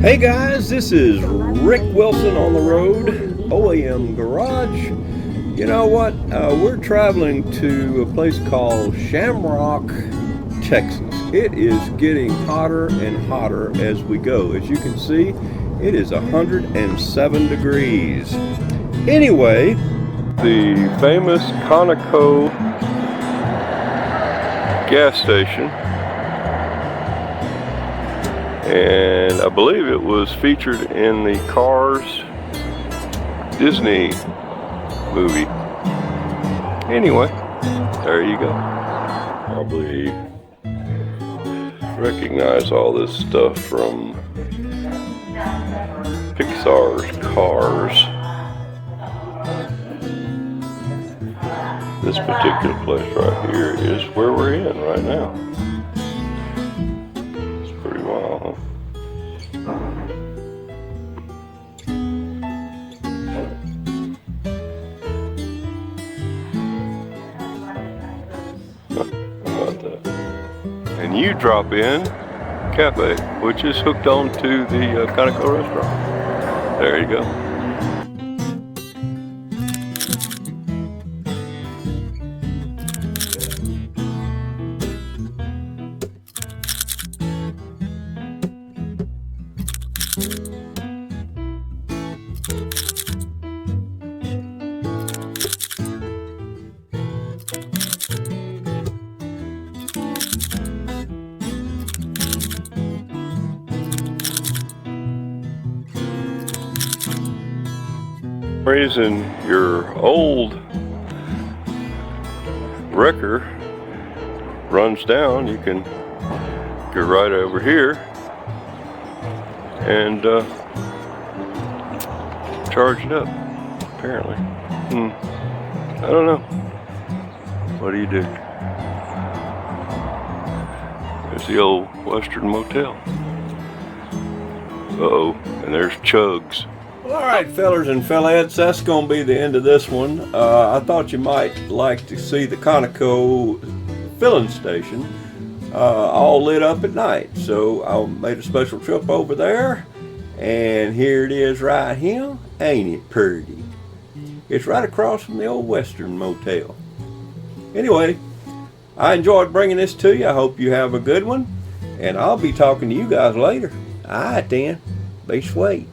Hey guys, this is Rick Wilson on the road, OAM Garage. You know what? We're traveling to a place called Shamrock, Texas. It is getting hotter and hotter as we go. As you can see, it is 107 degrees. Anyway, the famous Conoco gas station. And I believe it was featured in the Cars Disney movie. Anyway, there you go. Probably recognize all this stuff from Pixar's Cars. This particular place right here is where we're in right now. Wow. How about that? And you drop in Cafe, which is hooked on to the Conoco restaurant. There you go. Reason your old wrecker runs down, you can go right over here and charge it up, apparently. I don't know. What do you do? There's the old Western Motel. Uh-oh, and there's Chugs. All right, fellers and fellettes, that's going to be the end of this one. I thought you might like to see the Conoco filling station all lit up at night. So I made a special trip over there, and here it is right here. Ain't it pretty? It's right across from the old Western Motel. Anyway, I enjoyed bringing this to you. I hope you have a good one, and I'll be talking to you guys later. All right then, be sweet.